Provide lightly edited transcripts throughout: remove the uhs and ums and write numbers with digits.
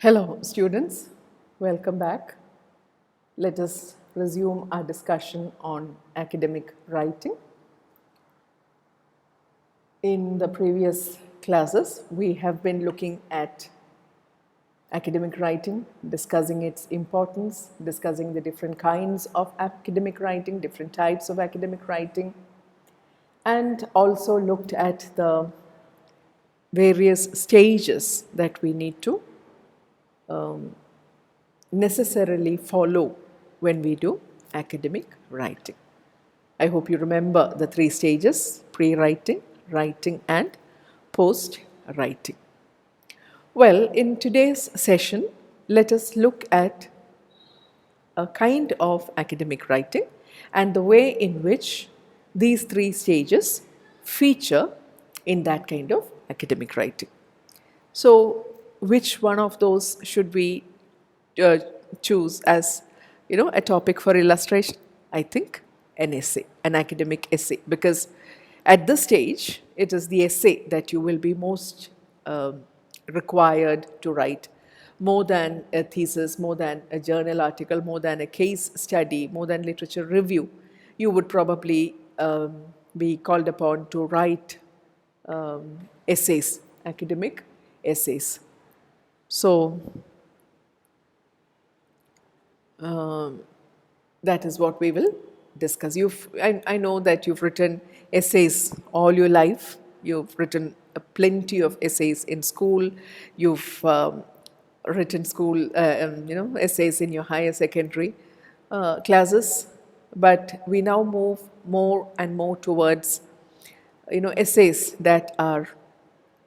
Hello students, welcome back. Let us resume our discussion on academic writing. In the previous classes, we have been looking at academic writing, discussing its importance, discussing the different kinds of academic writing, different types of academic writing, and also looked at the various stages that we need to necessarily follow when we do academic writing. I hope you remember the three stages: pre-writing, writing, and post-writing. Well, in today's session, let us look at a kind of academic writing and the way in which these three stages feature in that kind of academic writing. So, which one of those should we uh, choose as a topic for illustration? I think an essay, an academic essay, because at this stage it is the essay that you will be most required to write, more than a thesis, more than a journal article, more than a case study, more than literature review. You would probably be called upon to write essays, academic essays. So that is what we will discuss. I know that you've written essays all your life. You've written plenty of essays in school. You've written essays in your higher secondary classes. But we now move more and more towards essays that are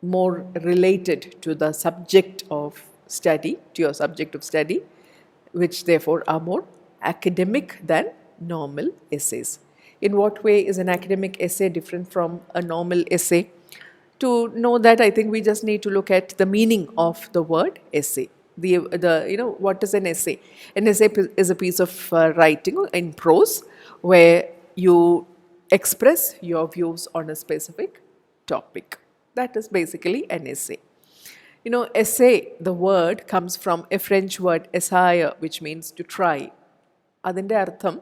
more related to the subject of study, to your subject of study, which therefore are more academic than normal essays. In what way is an academic essay different from a normal essay? To know that, I think we just need to look at the meaning of the word essay. What is an essay? An essay is a piece of writing in prose where you express your views on a specific topic. That is basically an essay. Essay, the word comes from a French word essayer, which means to try. Adinte artham,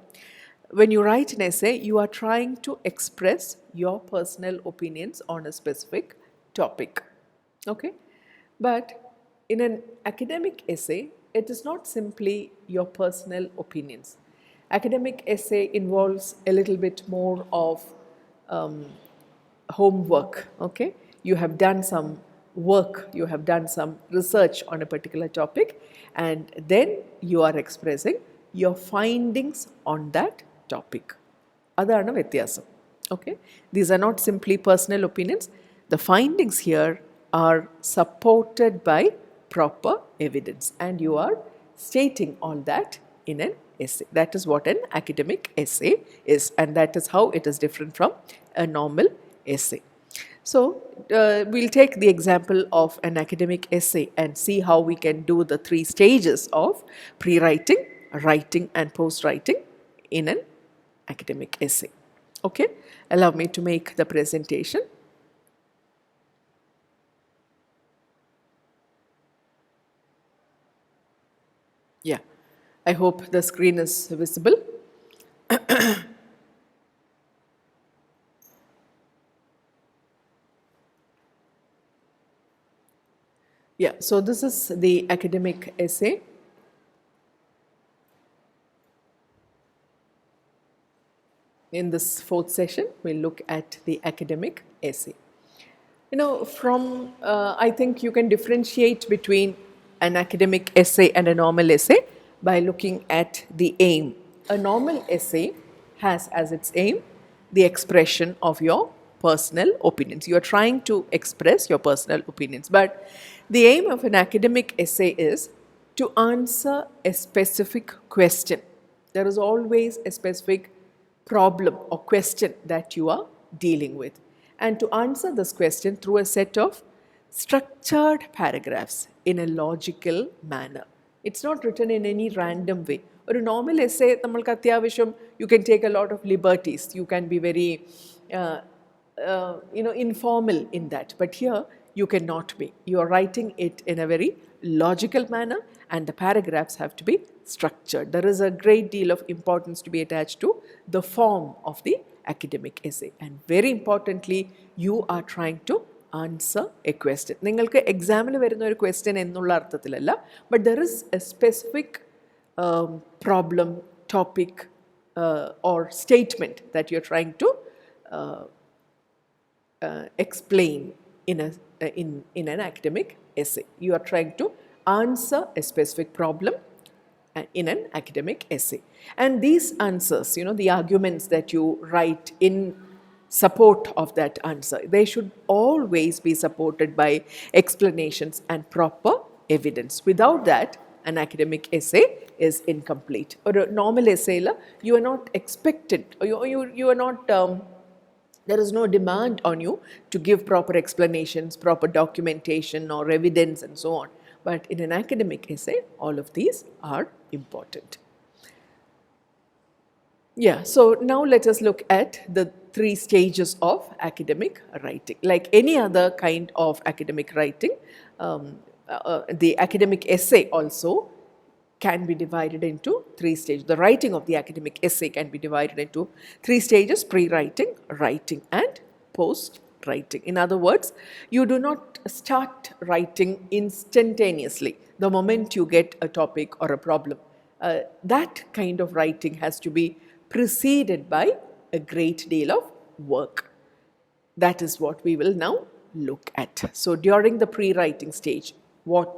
when you write an essay, you are trying to express your personal opinions on a specific topic. Okay? But in an academic essay, it is not simply your personal opinions. Academic essay involves a little bit more of homework. Okay? You have done some work, you have done some research on a particular topic, and then you are expressing your findings on that topic. Adana Vyathyasam. Okay? These are not simply personal opinions. The findings here are supported by proper evidence, and you are stating all that in an essay. That is what an academic essay is, and that is how it is different from a normal essay. So, we'll take the example of an academic essay and see how we can do the three stages of pre-writing, writing, and post-writing in an academic essay. Okay, allow me to make the presentation. Yeah, I hope the screen is visible. Yeah, so this is the academic essay. In this fourth session, we'll look at the academic essay. I think you can differentiate between an academic essay and a normal essay by looking at the aim. A normal essay has as its aim the expression of your personal opinions. You are trying to express your personal opinions, but the aim of an academic essay is to answer a specific question. There is always a specific problem or question that you are dealing with. And to answer this question through a set of structured paragraphs in a logical manner. It's not written in any random way. Or a normal essay, you can take a lot of liberties. You can be very informal in that. But here, you cannot be. You are writing it in a very logical manner, and the paragraphs have to be structured. There is a great deal of importance to be attached to the form of the academic essay, and very importantly, you are trying to answer a question. നിങ്ങൾക്ക് എക്സാമിൽ വരുന്ന ഒരു question എന്നുള്ള അർത്ഥത്തിലല്ല, but there is a specific problem, topic, or statement that you're trying to explain in an academic essay. You are trying to answer a specific problem in an academic essay. And these answers, the arguments that you write in support of that answer, they should always be supported by explanations and proper evidence. Without that, an academic essay is incomplete. Or a normal essay, you are not expected, you are not, there is no demand on you to give proper explanations, proper documentation or evidence and so on. But in an academic essay, all of these are important. Yeah, so now let us look at the 3 stages of academic writing. Like any other kind of academic writing, the academic essay also can be divided into 3 stages. The writing of the academic essay can be divided into 3 stages: pre-writing, writing, and post-writing. In other words, you do not start writing instantaneously the moment you get a topic or a problem. That kind of writing has to be preceded by a great deal of work. That is what we will now look at. So during the pre-writing stage, what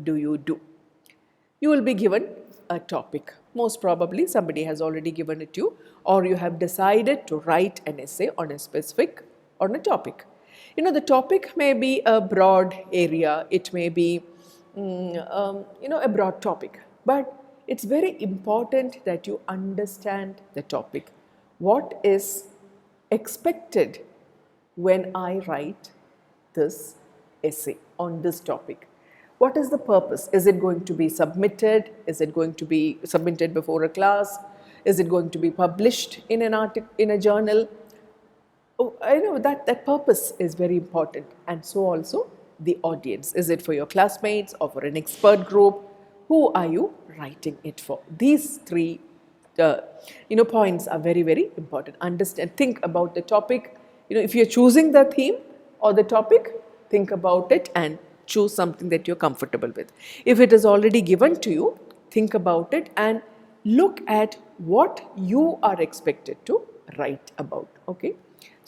do? You will be given a topic. Most probably somebody has already given it to you, or you have decided to write an essay on a topic. The topic may be a broad area, it may be a broad topic, but it's very important that you understand the topic. What is expected when I write this essay on this topic? What is the purpose? Is it going to be submitted? Is it going to be submitted before a class? Is it going to be published in an article, in a journal? I know that purpose is very important, and so also the audience. Is it for your classmates or for an expert group? Who are you writing it for? These 3 points are very, very important. Understand, think about the topic. If you're choosing the theme or the topic, think about it and choose something that you're comfortable with. If it is already given to you, think about it and look at what you are expected to write about. Okay,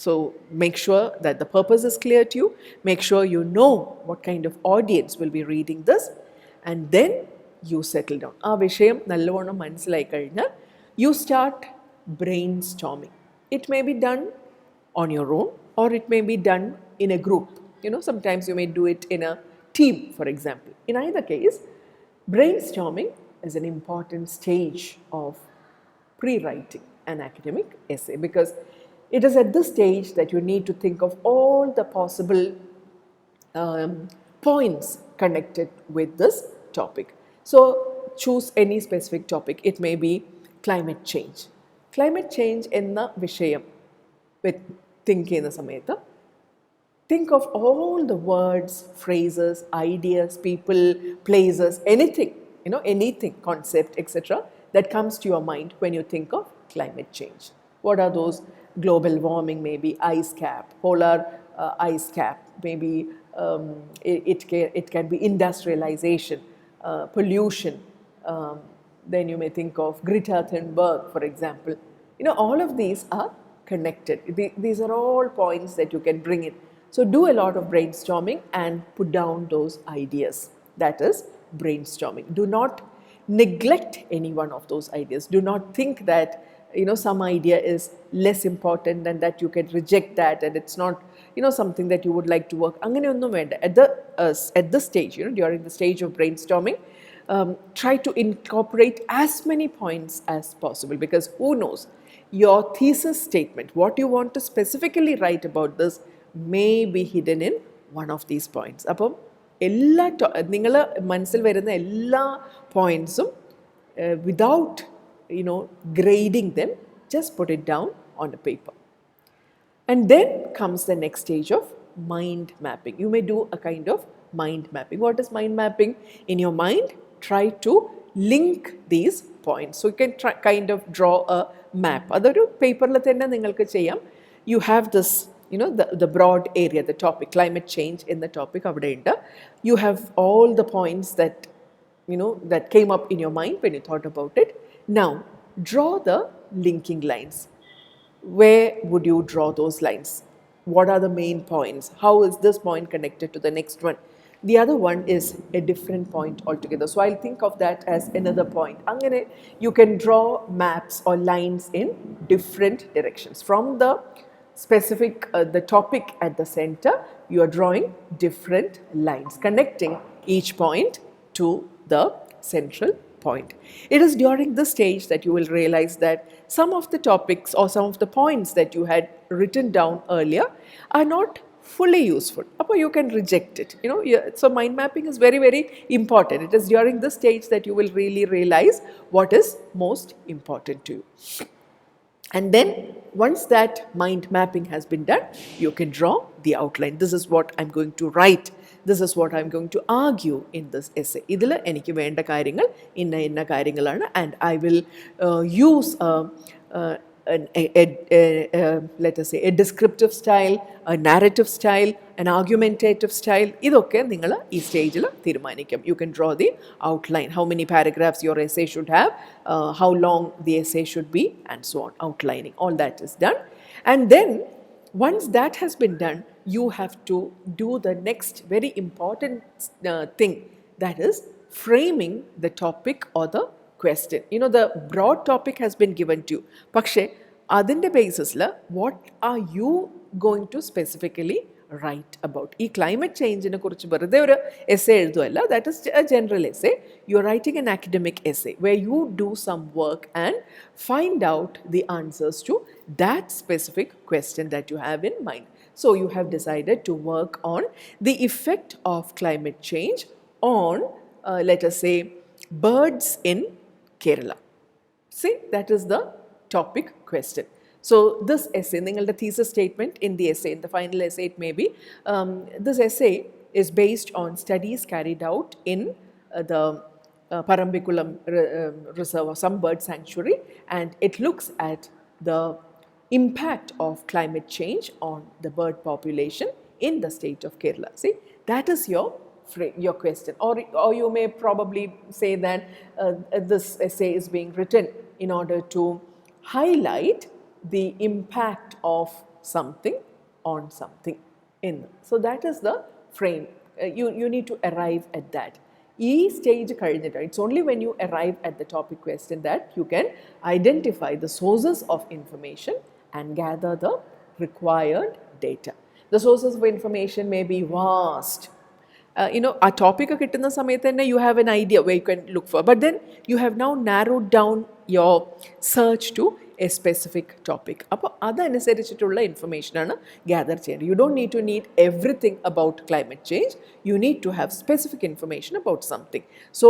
so make sure that the purpose is clear to you. Make sure you know what kind of audience will be reading this, and then you settle down. ആ വിഷയം നല്ലവണ്ണം മനസ്സിലായി കഴിഞ്ഞാൽ you start brainstorming. It may be done on your own, or it may be done in a group. Sometimes you may do it in a team, for example. In either case, brainstorming is an important stage of pre-writing an academic essay, because it is at this stage that you need to think of all the possible points connected with this topic. So choose any specific topic. It may be climate change. Climate change എന്ന വിഷയം think ചെയ്യുന്ന സമയത്ത്, think of all the words, phrases, ideas, people, places, anything, anything, concept, etc. that comes to your mind when you think of climate change. What are those? Global warming, maybe ice cap, polar ice cap, maybe it can be industrialization, pollution. Then you may think of Greta Thunberg, for example. All of these are connected. These are all points that you can bring in. So do a lot of brainstorming and put down those ideas. That is brainstorming. Do not neglect any one of those ideas. Do not think that some idea is less important and that you can reject that and it's not something that you would like to work. അങ്ങനെയൊന്നും വേണ്ട. At this stage, during the stage of brainstorming, try to incorporate as many points as possible, because who knows, your thesis statement, what you want to specifically write about this, may be hidden in one of these points. അപ്പം നിങ്ങൾ മനസ്സിൽ വരുന്ന എല്ലാ പോയിൻറ്സും without grading them, just put it down on a paper. And then comes the next stage of mind mapping. You may do a kind of mind mapping. What is mind mapping? In your mind, try to link these points. So you can try, kind of draw a map. അതൊരു പേപ്പറിൽ തന്നെ നിങ്ങൾക്ക് ചെയ്യാം. You have this, you know, the broad area, the topic, climate change in the topic avadeyunda. You have all the points that, you know, that came up in your mind when you thought about it. Now, draw the linking lines. Where would you draw those lines? What are the main points? How is this point connected to the next one? The other one is a different point altogether. So I'll think of that as another point. Angane, you can draw maps or lines in different directions. From the specific, the topic at the center, you are drawing different lines connecting each point to the central point. It is during this stage that you will realize that some of the topics or some of the points that you had written down earlier are not fully useful. You can reject it. You know, so mind mapping is very, very important. It is during this stage that you will really realize what is most important to you. And then once that mind mapping has been done, you can draw the outline. This is what I'm going to write. This is what I'm going to argue in this essay. ഇതിൽ എനിക്ക് വേണ്ട കാര്യങ്ങൾ ഇന്ന കാര്യങ്ങളാണ്, and I will use let us say a descriptive style, a narrative style, an argumentative style. ഇതൊക്കെ നിങ്ങൾ ഈ സ്റ്റേജിൽ തീരുമാനിക്കും. You can draw the outline, how many paragraphs your essay should have, how long the essay should be, and so on. Outlining, all that is done. And then once that has been done, you have to do the next very important thing, that is framing the topic or the question. You know, the broad topic has been given to you. പക്ഷേ അതിൻ്റെ ബേസിസിൽ what are you going to specifically write about? ഈ ക്ലൈമറ്റ് ചേഞ്ചിനെ കുറിച്ച് വെറുതെ ഒരു essay എഴുതുമല്ല. That is a general essay. You are writing an academic essay where you do some work and find out the answers to that specific question that you have in mind. So you have decided to work on the effect of climate change on, let us say, birds in Kerala. See, that is the topic question. So this essay, ningalde thesis statement in the essay, in the final essay it may be, this essay is based on studies carried out in the Parambikulam Reserve, some bird sanctuary, and it looks at the impact of climate change on the bird population in the state of Kerala. See, that is your question. Or you may probably say that this essay is being written in order to highlight the impact of something on something in. So that is the frame. You need to arrive at that. ഈ stage കഴിഞ്ഞിട്ട്, it's only when you arrive at the topic question that you can identify the sources of information and gather the required data. The sources of information may be vast. You know, a topic kittunna samayathu thanne you have an idea where you can look for, but then you have now narrowed down your search to a specific topic. അപ്പോൾ അതനുസരിച്ചിട്ടുള്ള ഇൻഫർമേഷനാണ് gather ചെയ്യേണ്ടത്. You don't need to need everything about climate change. You need to have specific information about something. So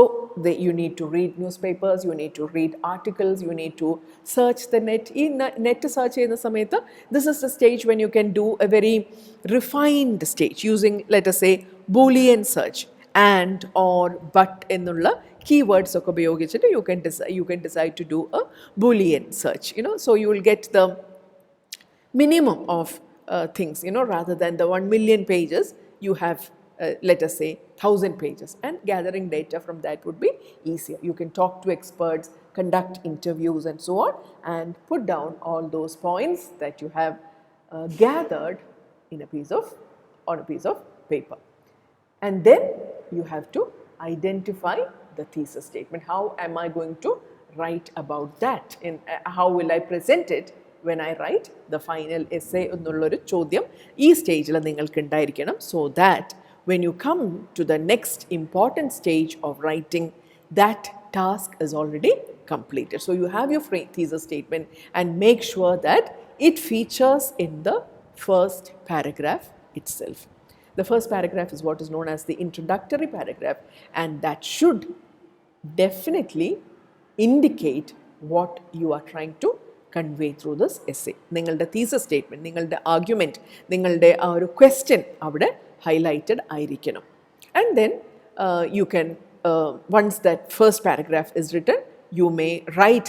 you need to read newspapers, you need to read articles, you need to search the net. ഈ net search ചെയ്യുന്ന സമയത്ത് this is the stage when you can do a very refined stage using let us say Boolean search and or but എന്നുള്ള keywords ഒക്കെ ഉപയോഗിച്ചിട്ട് you can decide to do a Boolean search, you know, so you will get the minimum of things, you know, rather than the 1 million pages you have, let us say 1,000 pages, and gathering data from that would be easier. You can talk to experts, conduct interviews and so on, and put down all those points that you have gathered on a piece of paper. And then you have to identify the thesis statement. How am I going to write about that? How will I present it when I write the final essay? എന്നുള്ളൊരു ചോദ്യം ഈ സ്റ്റേജിൽ നിങ്ങൾക്ക് ഉണ്ടായിരിക്കണം, so that when you come to the next important stage of writing, that task is already completed. So you have your thesis statement and make sure that it features in the first paragraph itself. The first paragraph is what is known as the introductory paragraph, and that should definitely indicate what you are trying to convey through this essay. നിങ്ങളുടെ thesis statement, നിങ്ങളുടെ argument, നിങ്ങളുടെ ആ ഒരു question അവിടെ highlighted ആയിരിക്കണം. And then you can, once that first paragraph is written, you may write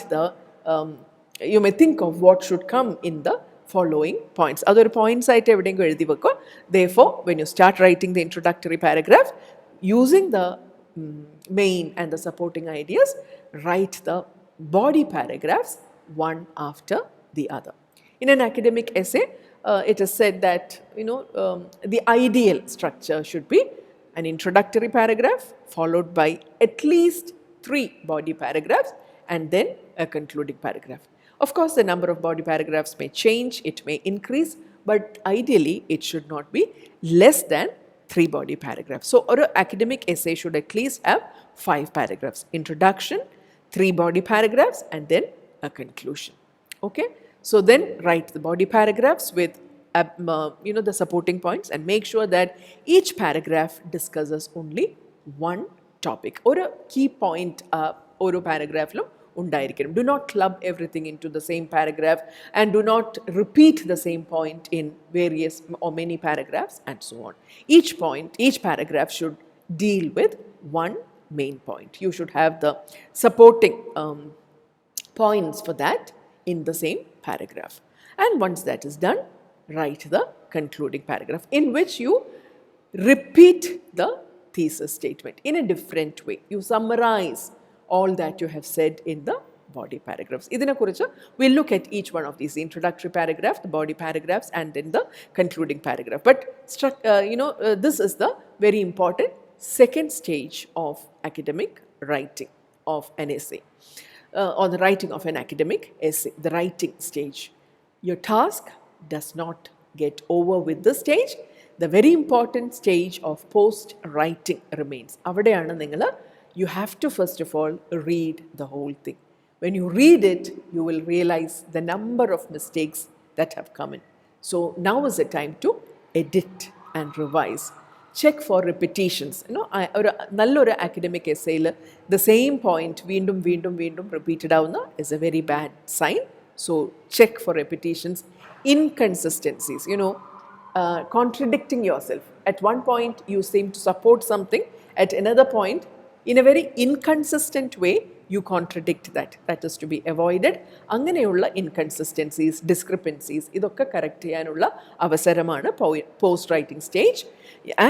you may think of what should come in the following points. Other points ആയിട്ട് എവിടെയെങ്കിലും എഴുതി വെക്കുക. Therefore, when you start writing the introductory paragraph, using the main and the supporting ideas, write the body paragraphs one after the other. In an academic essay, it is said that the ideal structure should be an introductory paragraph followed by at least 3 body paragraphs and then a concluding paragraph. Of course, the number of body paragraphs may change, it may increase, but ideally it should not be less than 3 body paragraphs. So, an academic essay should at least have 5 paragraphs. Introduction, 3 body paragraphs and then a conclusion. Okay? So, then write the body paragraphs with the supporting points and make sure that each paragraph discusses only one topic or a key point or paragraph lo undayirikkanam. Do not club everything into the same paragraph and do not repeat the same point in various or many paragraphs and so on. Each paragraph should deal with one main point. You should have the supporting points for that in the same paragraph. And once that is done, write the concluding paragraph in which you repeat the thesis statement in a different way. You summarize all that you have said in the body paragraphs. We'll look at each one of these, the introductory paragraph, the body paragraphs and then the concluding paragraph. But this is the very important second stage of academic writing of an essay, or the writing of an academic essay, the writing stage. Your task does not get over with this stage. The very important stage of post-writing remains. Avadeyana ningala, you have to first of all read the whole thing. When you read it, you will realize the number of mistakes that have come in. So now is the time to edit and revise. Check for repetitions. നല്ലൊരു academic essay the same point വീണ്ടും repeated ആവുന്ന is a very bad sign. So check for repetitions. Inconsistencies, contradicting yourself. At one point you seem to support something, at another point in a very inconsistent way you contradict that. That is to be avoided. അങ്ങനെയുള്ള inconsistencies, discrepancies ഇതൊക്കെ correct ചെയ്യാനുള്ള അവസരമാണ് post writing stage.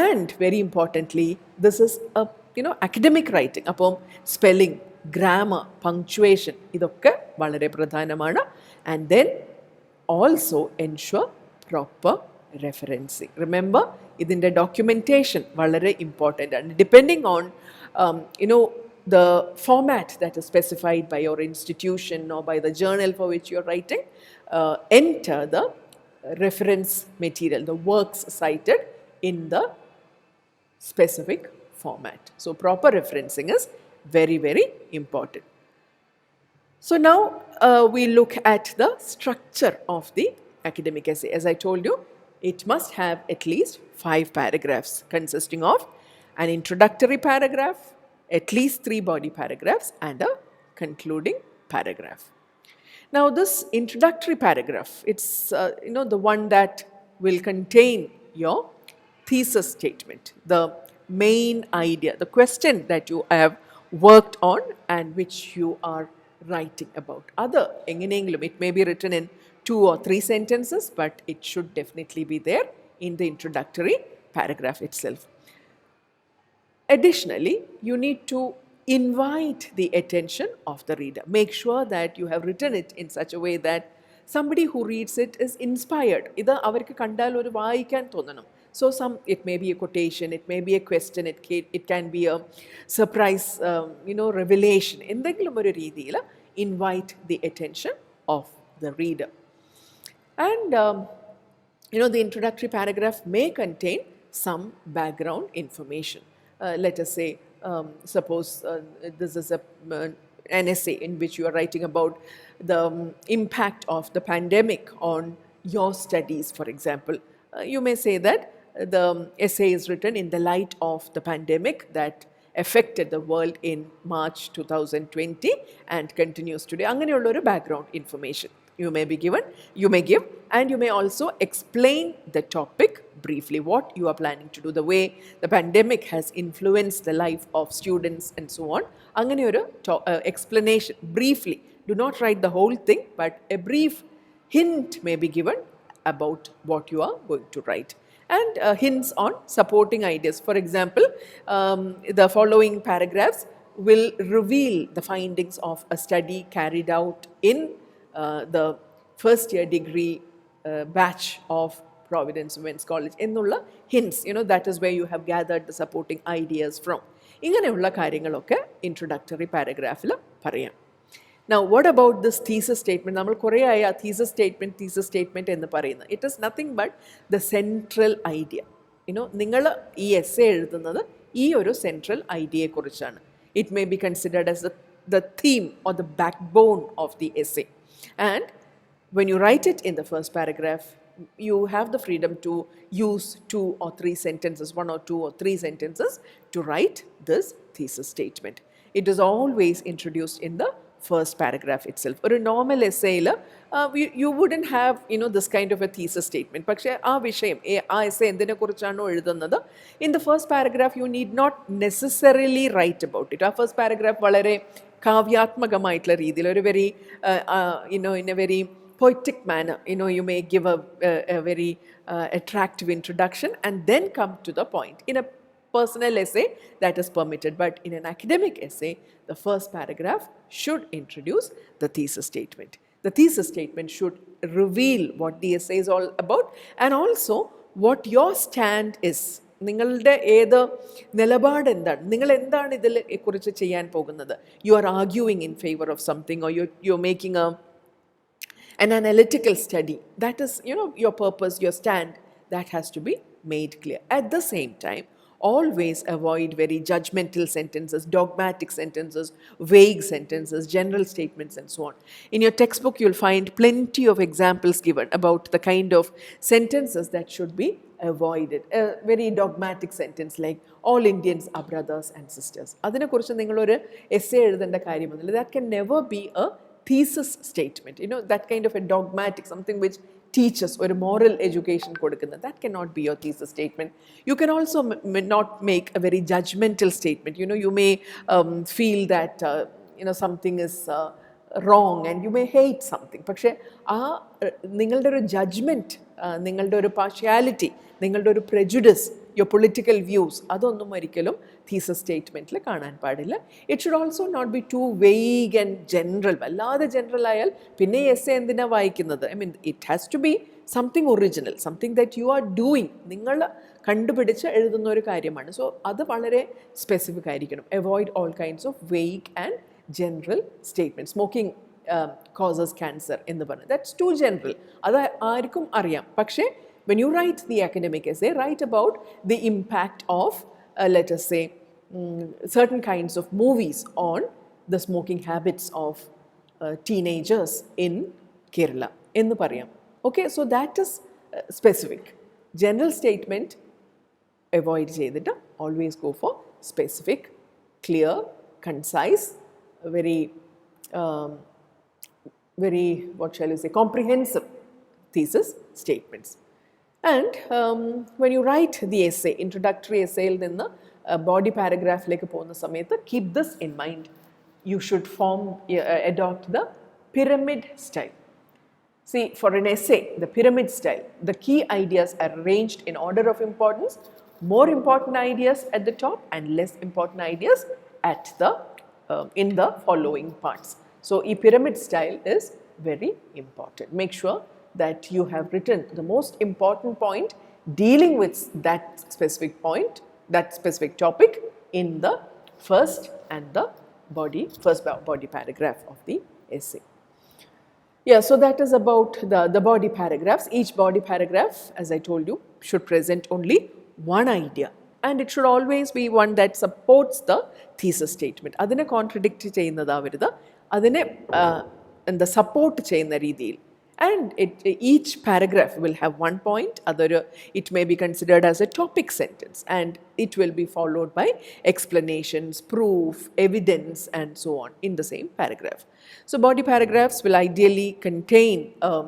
And very importantly, this is a academic writing. അപ്പോൾ spelling, grammar, punctuation ഇതൊക്കെ വളരെ പ്രധാനമാണ്. And then also ensure proper referencing. Remember, ഇതിൻ്റെ documentation വളരെ important ആണ്. Depending on the format that is specified by your institution or by the journal for which you are writing, enter the reference material, the works cited in the specific format. So proper referencing is very, very important. So now we look at the structure of the academic essay. As I told you, it must have at least 5 paragraphs consisting of an introductory paragraph, at least 3 body paragraphs and a concluding paragraph. Now this introductory paragraph, it's the one that will contain your thesis statement, the main idea, the question that you have worked on and which you are writing about. It may be written in 2 or 3 sentences, but it should definitely be there in the introductory paragraph itself. Additionally, you need to invite the attention of the reader. Make sure that you have written it in such a way that somebody who reads it is inspired. ഇത് അവർക്ക് കണ്ടാൽ ഒരു വായിക്കാൻ തോന്നണം. So it may be a quotation, it may be a question, it can be a surprise, revelation. എന്തെങ്കിലും ഒരു രീതിയിൽ invite the attention of the reader. And the introductory paragraph may contain some background information. Let us say, suppose this is an essay in which you are writing about the impact of the pandemic on your studies, for example. You may say that the essay is written in the light of the pandemic that affected the world in March 2020 and continues today. അങ്ങനെയുള്ള ഒരു background information. you may be given, you may give, and you may also explain the topic briefly, what you are planning to do, the way the pandemic has influenced the life of students and so on. അങ്ങനെ ഒരു explanation briefly, do not write the whole thing, but a brief hint may be given about what you are going to write, and hints on supporting ideas. For example, the following paragraphs will reveal the findings of a study carried out in the first year degree batch of Providence Women's College. എന്നുള്ള hints, that is where you have gathered the supporting ideas from. ഇങ്ങനെയുള്ള കാര്യങ്ങളൊക്കെ introductory പാരഗ്രാഫിൽ പറയാം. Now, what about this thesis statement? നമ്മൾ കുറേ ആയി ആ thesis statement എന്ന് പറയുന്നത്. It is nothing but the central idea. നിങ്ങൾ ഈ essay എഴുതുന്നത് ഈ ഒരു central ഐഡിയയെക്കുറിച്ചാണ്. It may be considered as the theme or the backbone of the essay. And when you write it in the first paragraph, you have the freedom to use 2 or 3 sentences, 1 or 2 or 3 sentences to write this thesis statement. It is always introduced in the first paragraph itself. ഒരു normal എസ്സേയിൽ you wouldn't have this kind of a thesis statement. പക്ഷേ ആ വിഷയം ആ essay എന്തിനെക്കുറിച്ചാണോ എഴുതുന്നത്, in the first paragraph you need not necessarily write about it. ആ first paragraph വളരെ കാവ്യാത്മകമായിട്ടുള്ള രീതിയിൽ ഒരു very in a very poetic manner, you may give a very attractive introduction and then come to the point. In a personal essay, that is permitted, but in an academic essay, the first paragraph should introduce the thesis statement. The thesis statement should reveal what the essay is all about, and also what your stand is. നിങ്ങളുടെ ഏത് നിലപാട് എന്താണ്, നിങ്ങൾ എന്താണ് ഇതിൽ കുറിച്ച് ചെയ്യാൻ പോകുന്നത്. You are arguing in favor of something, or you're making an analytical study. That is, your purpose, your stand, that has to be made clear. At the same time, always avoid very judgmental sentences, dogmatic sentences, vague sentences, general statements, and so on. In your textbook, you'll find plenty of examples given about the kind of sentences that should be avoided. A very dogmatic sentence like all Indians are brothers and sisters. അതിനെക്കുറിച്ച് നിങ്ങളൊരു essay എഴുതേണ്ട കാര്യമൊന്നുമില്ല. That can never be a thesis statement, that kind of a dogmatic, something which teaches or a moral education കൊടുക്കുന്നത്, that cannot be your thesis statement. You can also not make a very judgmental statement. You may feel that something is wrong and you may hate something. പക്ഷേ ആ നിങ്ങളുടെ ഒരു judgement, നിങ്ങളുടെ ഒരു partiality, നിങ്ങളുടെ ഒരു prejudice, your political views, അതൊന്നും ഒരിക്കലും thesis സ്റ്റേറ്റ്മെൻറ്റിൽ കാണാൻ പാടില്ല. It should also not be too vague and general. വല്ലാതെ ജനറൽ ആയാൽ പിന്നെ എസ്സേ എന്തിനാണ് വായിക്കുന്നത്? It has to be something original, something that you are doing, നിങ്ങൾ കണ്ടുപിടിച്ച് എഴുതുന്ന ഒരു കാര്യമാണ്. സോ അത് വളരെ സ്പെസിഫിക് ആയിരിക്കണം. Avoid all kinds of vague and general statement. Smoking causes cancer എന്ന് പറഞ്ഞു, that's too general. അത് ആർക്കും അറിയാം. പക്ഷേ when you write the academic essay, write about the impact of let us say certain kinds of movies on the smoking habits of teenagers in Kerala എന്ന് പറയാം. Okay, so that is specific. General statement avoid ചെയ്തിട്ട് always go for specific, clear, concise, very what shall you say, comprehensive thesis statements. And when you write the essay, introductory essay il ninnu body paragraph like പോകുന്ന സമയത്ത് keep this in mind. You should adopt the pyramid style. See, for an essay, the pyramid style, the key ideas are arranged in order of importance. More important ideas at the top and less important ideas at the in the following parts. So, a pyramid style is very important. Make sure that you have written the most important point dealing with that specific point, that specific topic in the first and the first body paragraph of the essay. Yeah, so that is about the body paragraphs. Each body paragraph, as I told you, should present only one idea, and it should always be one that supports the thesis statement. അതിനെ contradict ചെയ്യുന്നതാവരുത്, അതിനെ support ചെയ്യുന്ന രീതിയിൽ, And each paragraph will have one point, it may be considered as a topic sentence, and it will be followed by explanations, proof, evidence, and so on in the same paragraph. So body paragraphs will ideally contain a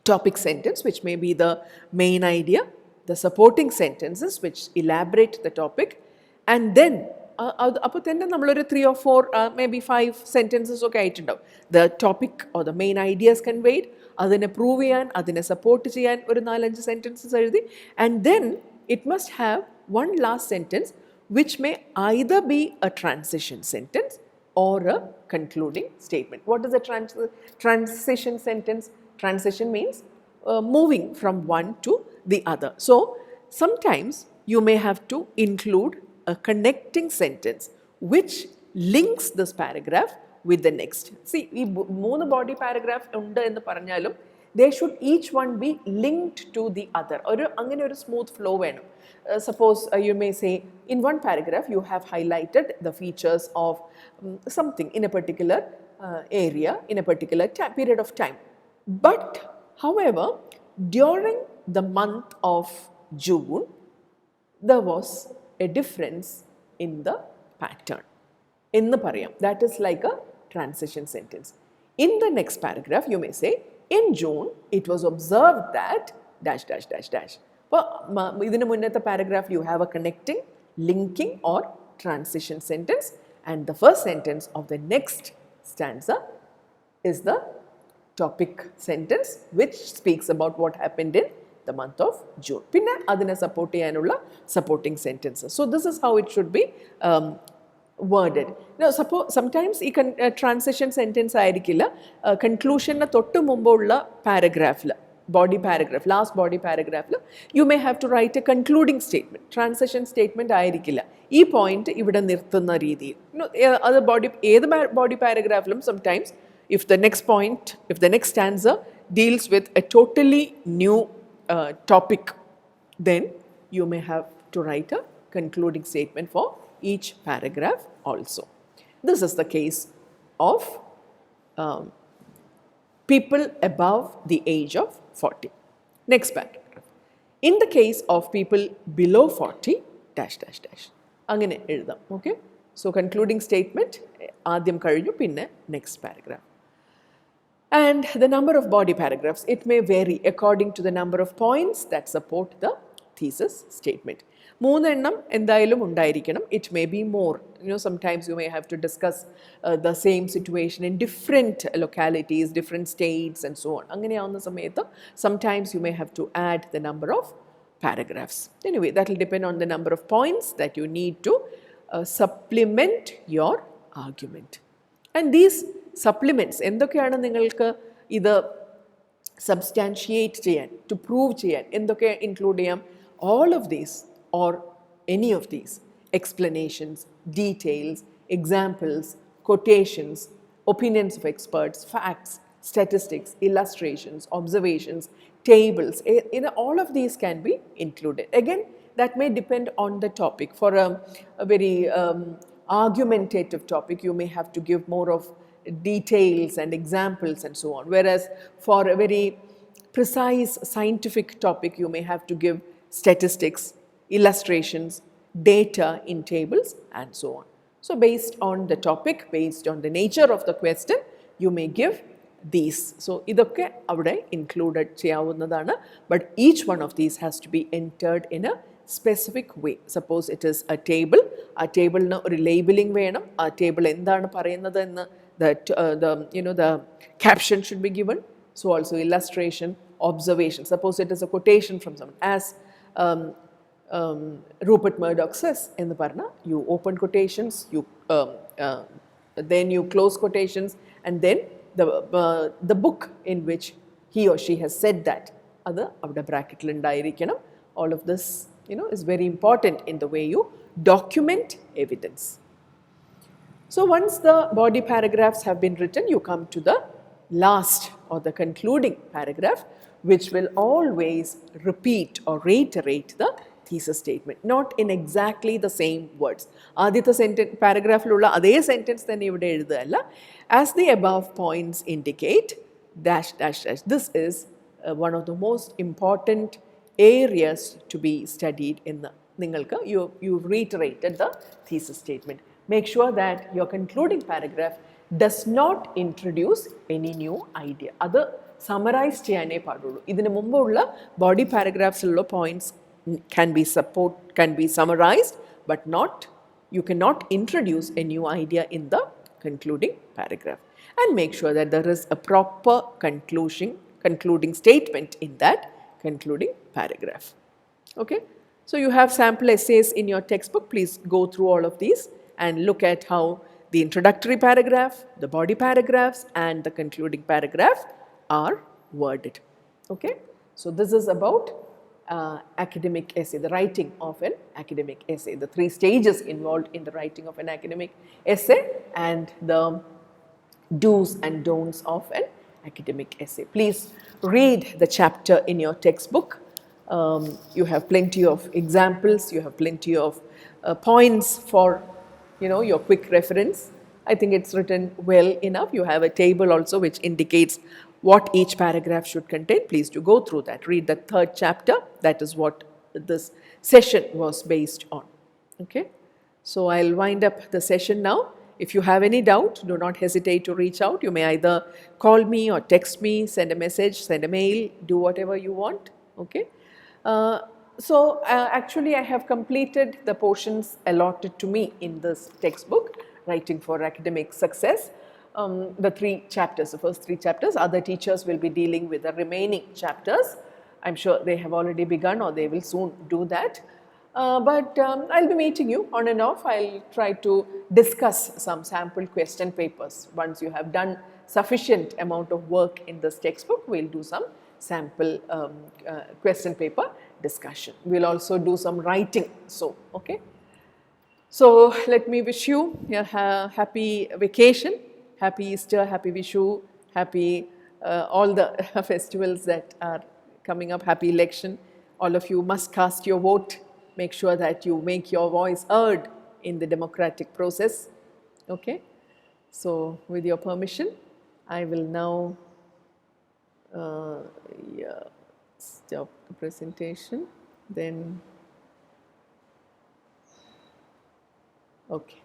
topic sentence, which may be the main idea, the supporting sentences which elaborate the topic, and then അപ്പോൾ തന്നെ നമ്മളൊരു 3 or 4 maybe 5 sentences ഒക്കെ ആയിട്ടുണ്ടാവും. The topic or the main ideas conveyed, അതിനെ prove ചെയ്യാൻ, അതിനെ support ചെയ്യാൻ ഒരു 4-5 sentences എഴുതി, and then it must have one last sentence which may either be a transition sentence or a concluding statement. What is a transition sentence? Transition means moving from one to the other. So sometimes you may have to include a connecting sentence which links this paragraph with the next. See, ee moonu body paragraph undu ennu paranjalum, they should each one be linked to the other. Oru angane oru smooth flow venam. Suppose you may say in one paragraph you have highlighted the features of something in a particular area in a particular period of time. But however, during the month of June, there was a difference in the pattern. Ennu parayam. That is like a transition sentence. In the next paragraph, you may say, in June, it was observed that dash dash dash dash. Idinu munnathe paragraph, you have a connecting, linking or transition sentence, and the first sentence of the next stanza is the topic sentence which speaks about what happened in the month of June. Pinna adine support cheyanulla supporting sentences. So this is how it should be worded. Now suppose sometimes ee transition sentence aayirikkilla conclusion na thottu mumbulla paragraph la body paragraph, last body paragraph la you may have to write a concluding statement. Transition statement aayirikkilla ee point ivide nirthunna reethiyil, other body paragraph lum sometimes if the next stanza deals with a totally new topic, then you may have to write a concluding statement for each paragraph also. This is the case of people above the age of 40. Next paragraph. In the case of people below 40, dash dash dash. Angane ezhudam. Okay. So concluding statement aadyam kazhinju pinne next paragraph. And the number of body paragraphs, it may vary according to the number of points that support the thesis statement. 3 എണ്ണം എന്തായാലും ഉണ്ടായിരിക്കണം. It may be more. Sometimes you may have to discuss the same situation in different localities, different states and so on. അങ്ങനെയാവുന്ന സമയത്ത് sometimes you may have to add the number of paragraphs. Anyway, that will depend on the number of points that you need to supplement your argument. And these supplements എന്തൊക്കെയാണ് നിങ്ങൾക്ക് ഇത് substantiate ചെയ്യാൻ, to prove ചെയ്യാൻ എന്തൊക്കെ include ചെയ്യാം? all of these or any of these explanations, details, examples, quotations, opinions of experts, facts, statistics, illustrations, observations, tables, all of these can be included. Again, that may depend on the topic. For a very argumentative topic, you may have to give more of details and examples and so on. Whereas for a very precise scientific topic, you may have to give statistics, illustrations, data in tables and so on. So based on the topic, based on the nature of the question, you may give these. So idokke avade included cheyavunnathana, but each one of these has to be entered in a specific way. Suppose it is a table, a table na oru labeling venam, a table endana parayunnathu ennu the caption should be given. So also illustration, observation. Suppose it is a quotation from someone, as Rupert Murdoch says in the Parna, you open quotations, then you close quotations, and then the book in which he or she has said that, adu avada bracket il undayirikkanam. All of this is very important in the way you document evidence. So once the body paragraphs have been written, you come to the last or the concluding paragraph, which will always repeat or reiterate the thesis statement, not in exactly the same words. ആദ്യത്തെ paragraph ലുള്ള അതേ sentence തന്നെ ഇവിടെ എഴുതുകയല്ല. As the above points indicate, dash dash dash. This is one of the most important areas to be studied in the you reiterated the thesis statement. Make sure that your concluding paragraph does not introduce any new idea. അത് summarize ചെയ്യാനേ പാടുള്ളൂ. ഇതിനു മുമ്പുള്ള body paragraphs ഉള്ള points can be summarized, but you cannot introduce a new idea in the concluding paragraph. And make sure that there is a proper concluding statement in that concluding paragraph. Okay, so you have sample essays in your textbook. Please go through all of these and look at how the introductory paragraph, the body paragraphs, and the concluding paragraph are worded. Okay, so this is about academic essay, the writing of an academic essay, the 3 stages involved in the writing of an academic essay, and the do's and don'ts of an academic essay. Please read the chapter in your textbook. You have plenty of examples, you have plenty of points for your quick reference. I think it's written well enough. You have a table also which indicates what each paragraph should contain. Please do go through that. Read the 3rd chapter. That is what this session was based on. Okay, so I'll wind up the session now. If you have any doubt, do not hesitate to reach out. You may either call me or text me, send a message, send a mail, do whatever you want. Okay. Actually I have completed the portions allotted to me in this textbook, Writing for Academic Success. The 3 chapters, the first 3 chapters. Other teachers will be dealing with the remaining chapters. I'm sure they have already begun or they will soon do that. I'll be meeting you on and off. I'll try to discuss some sample question papers. Once you have done sufficient amount of work in this textbook, we'll do some sample question paper discussion. We'll also do some writing. Okay. So let me wish you a happy vacation, happy Easter, happy Vishu, happy all the festivals that are coming up, happy election. All of you must cast your vote. Make sure that you make your voice heard in the democratic process. Okay. So with your permission, I will now stop the presentation. Then, okay.